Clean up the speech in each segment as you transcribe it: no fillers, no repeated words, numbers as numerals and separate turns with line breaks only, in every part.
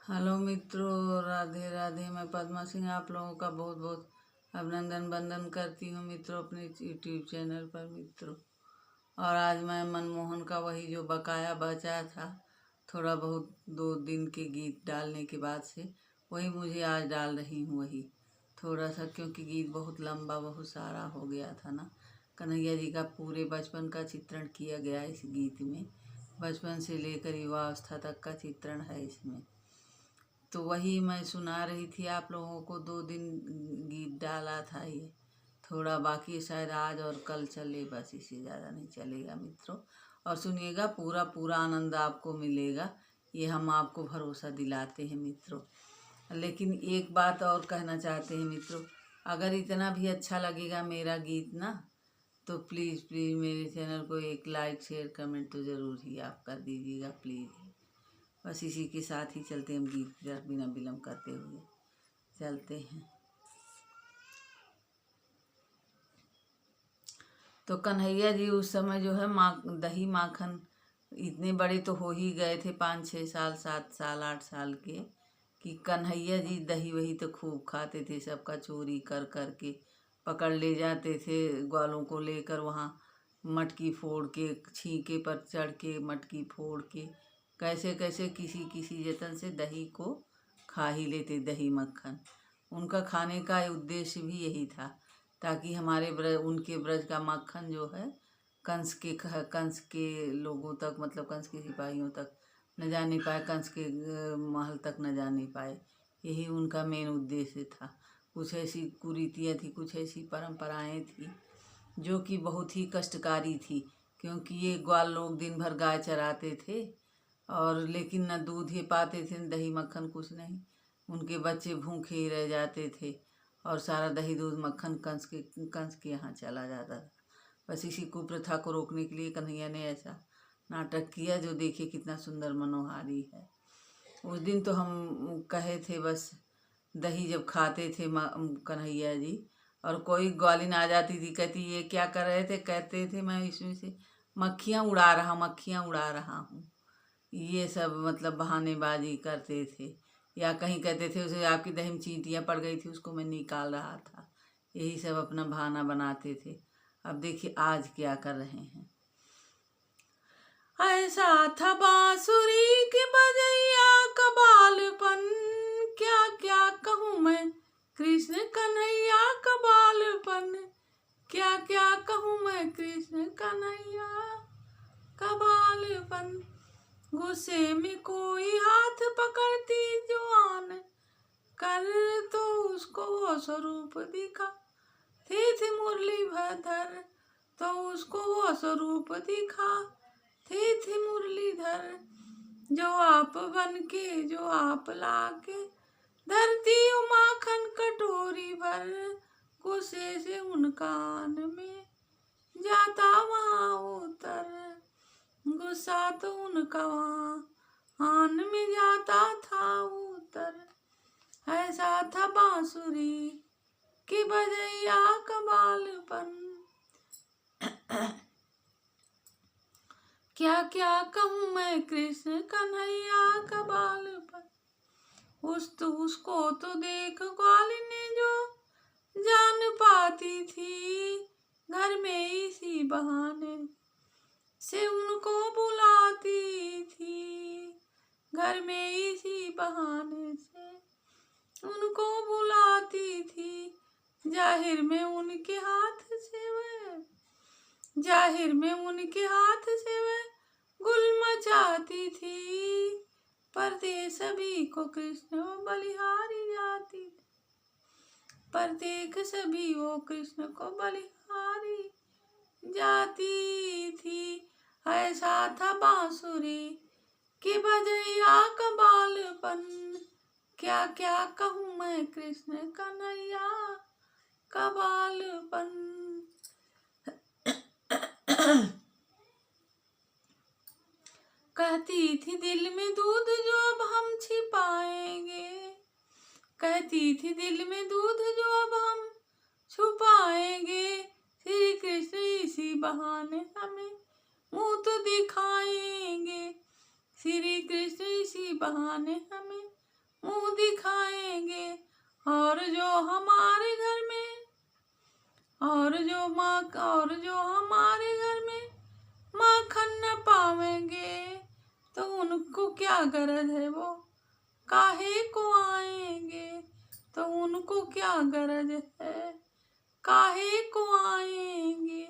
Hello मित्रों, राधे राधे। मैं पद्मा सिंह आप लोगों का बहुत बहुत अभिनंदन वंदन करती हूँ मित्रों, अपने यूट्यूब चैनल पर मित्रों। और आज मैं मनमोहन का वही जो बकाया बचा था, थोड़ा बहुत 2 दिन के गीत डालने के बाद से वही मुझे आज डाल रही हूँ। वही थोड़ा सा, क्योंकि गीत बहुत लंबा बहुत सारा हो गया था ना। कन्हैया जी का पूरे बचपन का चित्रण किया गया इस गीत में। बचपन से लेकर युवावस्था तक का चित्रण है इसमें। तो वही मैं सुना रही थी आप लोगों को। 2 दिन गीत डाला था ये, थोड़ा बाकी शायद आज और कल चले, बस इससे ज़्यादा नहीं चलेगा मित्रों। और सुनिएगा, पूरा पूरा आनंद आपको मिलेगा, ये हम आपको भरोसा दिलाते हैं मित्रों। लेकिन एक बात और कहना चाहते हैं मित्रों, अगर इतना भी अच्छा लगेगा मेरा गीत ना, तो प्लीज़ प्लीज़ मेरे चैनल को एक लाइक शेयर कमेंट तो ज़रूर ही आप कर दीजिएगा प्लीज़। बस इसी के साथ ही चलते, हम गीत की तरफ बिना विलम्ब करते हुए चलते हैं। तो कन्हैया जी उस समय जो है दही माखन इतने बड़े तो हो ही गए थे, 5-6 साल 7 साल 8 साल के, कि कन्हैया जी दही वही तो खूब खाते थे। सबका चोरी कर कर के पकड़ ले जाते थे, ग्वालों को लेकर वहाँ मटकी फोड़ के, छींके पर चढ़ के मटकी फोड़ के कैसे कैसे किसी किसी जतन से दही को खा ही लेते, दही मक्खन। उनका खाने का उद्देश्य भी यही था, ताकि हमारे उनके ब्रज का मक्खन जो है कंस के लोगों तक, मतलब कंस के सिपाहियों तक न जाने पाए, कंस के महल तक न जाने पाए। यही उनका मेन उद्देश्य था। कुछ ऐसी कुरीतियाँ थी, कुछ ऐसी परंपराएं थी जो कि बहुत ही कष्टकारी थी, क्योंकि ये ग्वाल लोग दिन भर गाय चराते थे और लेकिन न दूध ही पाते थे, न दही मक्खन, कुछ नहीं। उनके बच्चे भूखे ही रह जाते थे और सारा दही दूध मक्खन कंस के यहाँ चला जाता था। बस इसी कुप्रथा को रोकने के लिए कन्हैया ने ऐसा नाटक किया, जो देखिए कितना सुंदर मनोहारी है। उस दिन तो हम कहे थे, बस दही जब खाते थे कन्हैया जी, और कोई ग्वालिन आ जाती थी, कहती ये क्या कर रहे थे, कहते थे मैं इसमें से मक्खियाँ उड़ा रहा हूँ। ये सब मतलब बहानेबाजी करते थे। या कहीं कहते थे उसे आपकी दही में चींटियाँ पड़ गई थी, उसको मैं निकाल रहा था। यही सब अपना बहाना बनाते थे। अब देखिए आज क्या कर रहे हैं। ऐसा था बांसुरी की बजैया का बालपन, क्या क्या कहूँ मैं कृष्ण कन्हैया का बालपन, क्या क्या कहूँ मैं कृष्ण कन्हैया का बालपन। गुस्से में कोई हाथ पकड़ती जुआन कर, तो उसको वो स्वरूप दिखा थे मुरलीधर, तो उसको वो स्वरूप दिखा थे मुरलीधर। जो आप बन के, जो आप लाके धरती माखन कटोरी भर, गुस्से से उन कान में जाता वहाँ उतर, गुस्सा तो उनका आन में जाता था उतर। ऐसा था बांसुरी की बजैया का बालपन, क्या क्या कहूँ मैं कृष्ण कन्हैया का बालपन। उसको तो देख ग्वालिनी जो जान पाती थी, घर में इसी बहाने से उनको बुलाती थी, घर में इसी बहाने से उनको बुलाती थी। जाहिर में उनके हाथ से वह गुल मचाती थी, परते सभी को कृष्ण बलिहारी जाती थी, प्रत्येक सभी वो कृष्ण को बलिहारी जाती थी। ऐसा था बांसुरी की बजैया का बालपन, क्या क्या कहूँ मैं कृष्ण कन्हैया का बालपन। कहती थी दिल में दूध जो अब हम छिपाएंगे, कहती थी दिल में दूध जो अब हम छुपाएंगे। श्री कृष्ण इसी बहाने हमें मुँह तो दिखाएंगे, श्री कृष्ण इसी बहाने हमें मुंह दिखाएंगे। और जो हमारे घर में और जो हमारे घर में माखन न पावेंगे, तो उनको क्या गरज है, वो काहे को आएंगे। तो उनको क्या गरज है, काहे को आएंगे।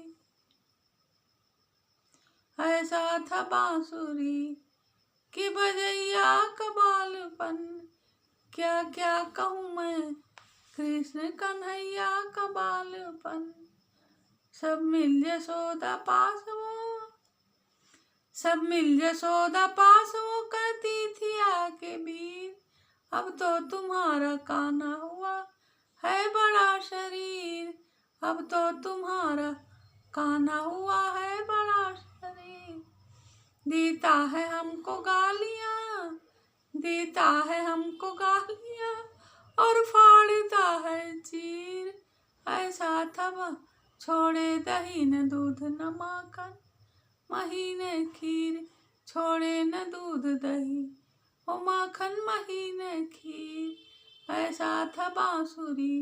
ऐसा था बांसुरी कि बजैया का बालपन, क्या क्या कहूँ मैं कृष्ण कन्हैया का बालपन। सब मिल यशोदा पास वो कहती थी आके वीर, अब तो तुम्हारा कान्हा हुआ है बड़ा शरीर। अब तो तुम्हारा कान्हा हुआ है बड़ा शरीर। देता है हमको गालियाँ और फाड़ता है चीर। ऐसा था छोड़े दही न दूध न माखन, महीने खीर। छोड़े न दूध दही ओ माखन, महीने खीर। ऐसा था बांसुरी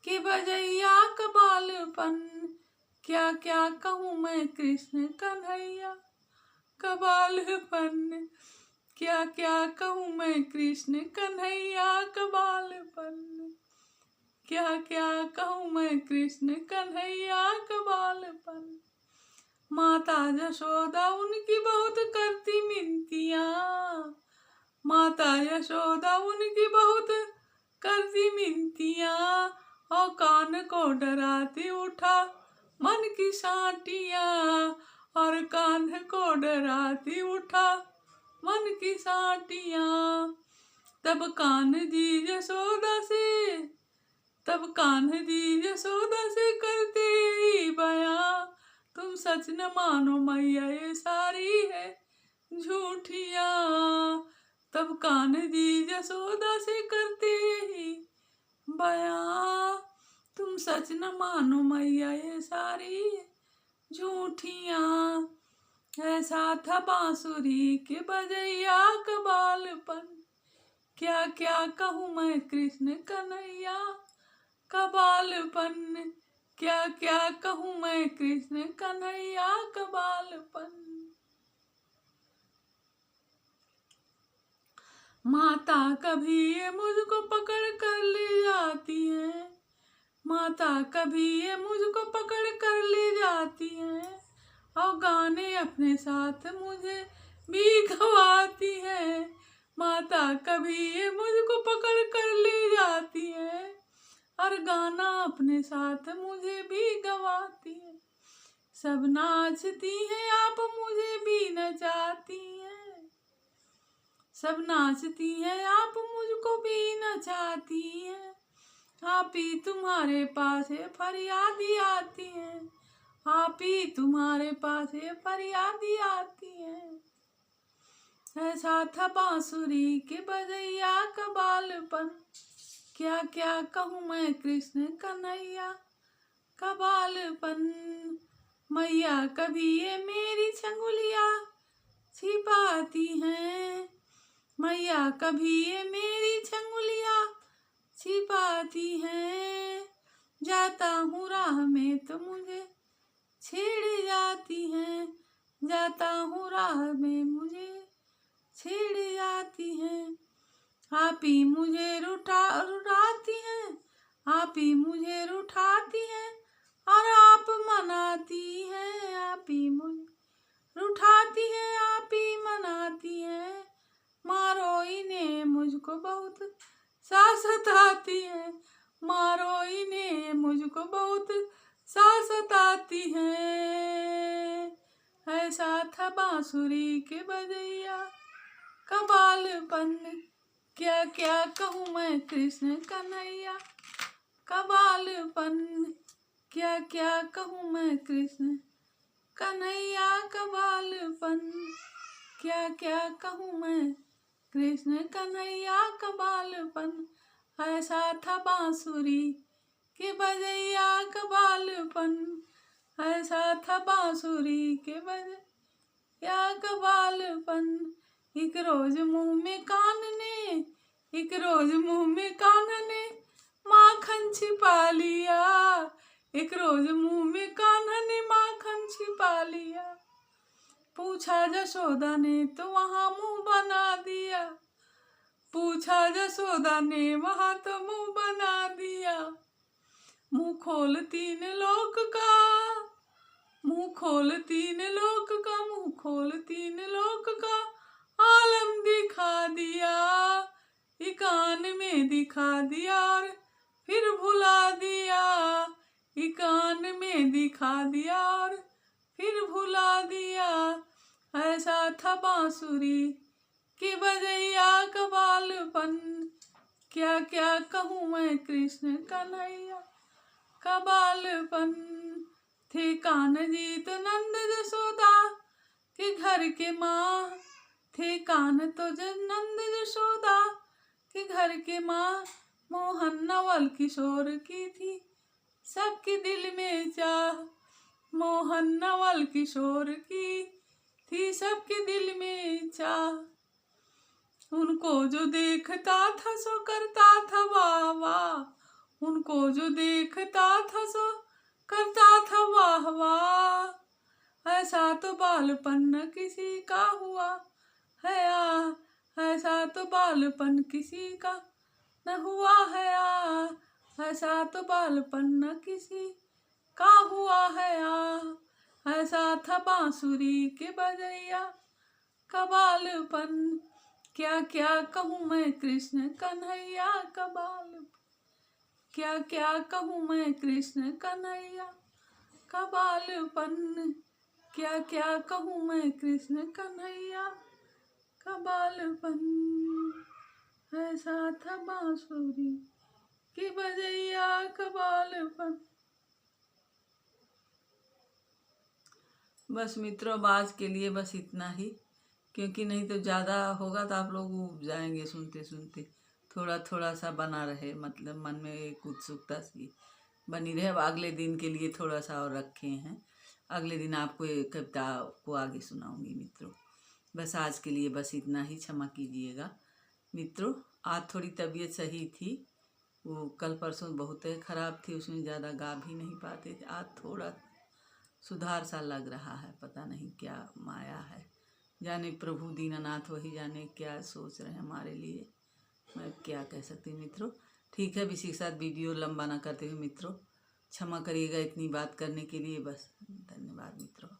कि बजैया का बालपन, क्या क्या कहूँ मैं कृष्ण कन्हैया का बालपन। क्या क्या कहूँ मैं कृष्ण कन्हैया का बालपन। क्या क्या कहूँ मैं कृष्ण कन्हैया का बालपन। माता यशोदा उनकी बहुत करती मिनतियाँ, माता यशोदा उनकी बहुत करती मिनतियाँ। और कान को डराती उठा मन की साटियाँ, और कान को डराती उठा मन की साटियाँ। तब कान्हा जी यशोदा से करते ही बयां, तुम सच न मानो मैया ये सारी है झूठियाँ। तब कान्हा जी यशोदा से करते ही बयां, तुम सच न मानो मैया ये सारी है झूठियाँ। ऐसा था बांसुरी के बजैया का बालपन, क्या क्या कहूँ मैं कृष्ण कन्हैया का बालपन। क्या क्या कहूँ मैं कृष्ण कन्हैया का बालपन। माता कभी ये मुझको पकड़ कर ले जाती है, माता कभी ये मुझको पकड़ कर ले जाती है। और गाने अपने साथ मुझे भी गवाती है। माता कभी ये मुझको पकड़ कर ले जाती है, और गाना अपने साथ मुझे भी गवाती है। सब नाचती हैं आप मुझे भी नचाती हैं, सब नाचती हैं आप मुझको भी नचाती हैं। आप ही तुम्हारे पास है फरियादी आती है, आप ही तुम्हारे पास है फरियादी आती है। ऐसा था बांसुरी के बजैया का बालपन, क्या क्या कहूँ मैं कृष्ण कन्हैया का बालपन। मैया कभी ये मेरी छंगुलिया छिपाती हैं, मैया कभी ये मेरी छंगुलिया छिपाती हैं। जाता हूँ राह में तो मुझे छेड़ जाती हैं, जाता हूँ राह में मुझे छेड़ जाती हैं। आप ही मुझे रुठाती हैं, आप ही मुझे रुठाती हैं, और आप मनाती हैं। आप ही मुझे रुठाती हैं, आप ही मनाती हैं। मारो इन्हें मुझको बहुत सताती है, मारो इन्हें मुझको बहुत सताती है। ऐसा था बांसुरी के बजैया का बालपन, क्या क्या कहूँ मैं कृष्ण कन्हैया का बालपन। क्या क्या कहूँ मैं कृष्ण कन्हैया का बालपन। क्या क्या कहूँ मैं कृष्ण कन्हैया का बालपन। ऐसा था बांसुरी के बजैया का बालपन, ऐसा था बांसुरी के बजैया का बालपन। एक रोज मुँह में कान ने एक रोज मुंह में कान्हा ने माखन छिपा लिया, एक रोज मुंह में कान्हा ने माखन छिपा लिया। पूछा जशोदा ने तो वहां मुंह बना दिया, पूछा जशोदा ने वहां तो मुंह बना दिया। मुंह खोल तीन लोक का, मुंह खोल तीन लोक का, मुंह खोल तीन लोक का आलम दिखा दिया। ये कान में दिखा दिया और फिर भुला दिया, ये कान में दिखा दिया और फिर भुला दिया। ऐसा था बांसुरी कि बजैया का बालपन, क्या क्या कहूँ मैं कृष्ण कन्हैया का बालपन। थे कान्हा जी तो नंद जसोदा के घर के माँ, थे कान्हा तो नंद जसोदा के घर के माँ। मोहन नवल किशोर की थी सबके दिल में चाह, मोहन नवल किशोर की थी सबके दिल में चाह। उनको जो देखता था सो करता था वाह वाह, उनको जो देखता था सो करता था वाह वाह। ऐसा तो बालपन न किसी का हुआ है ऐसा तो बालपन किसी का न हुआ है ऐसा तो बालपन न किसी का हुआ है ऐसा था बांसुरी के बजैया का बालपन, क्या क्या कहूँ मैं कृष्ण कन्हैया का बालपन, क्या क्या कहूँ मैं कृष्ण कन्हैया का बालपन, क्या क्या कहूँ मैं कृष्ण कन्हैया का बालपन। ऐसा था बांसुरी की बजैया का बालपन। बस मित्रों, अब आज के लिए बस इतना ही, क्योंकि नहीं तो ज़्यादा होगा तो आप लोग ऊब जाएंगे सुनते सुनते। थोड़ा थोड़ा सा बना रहे, मतलब मन में एक उत्सुकता सी बनी रहे। अब अगले दिन के लिए थोड़ा सा और रखे हैं, अगले दिन आपको एक कविता को आगे सुनाऊंगी मित्रों। बस आज के लिए बस इतना ही, क्षमा कीजिएगा मित्रों। आज थोड़ी तबीयत सही थी, वो कल परसों बहुत ख़राब थी, उसमें ज़्यादा गा भी नहीं पाते थे। आज थोड़ा सुधार सा लग रहा है, पता नहीं क्या माया है, जाने प्रभु दीनानाथ वही जाने क्या सोच रहे हैं हमारे लिए, मैं क्या कह सकती हूँ मित्रों। ठीक है, इसी के साथ वीडियो लंबा ना करते हुए मित्रों क्षमा करिएगा इतनी बात करने के लिए। बस धन्यवाद मित्रों।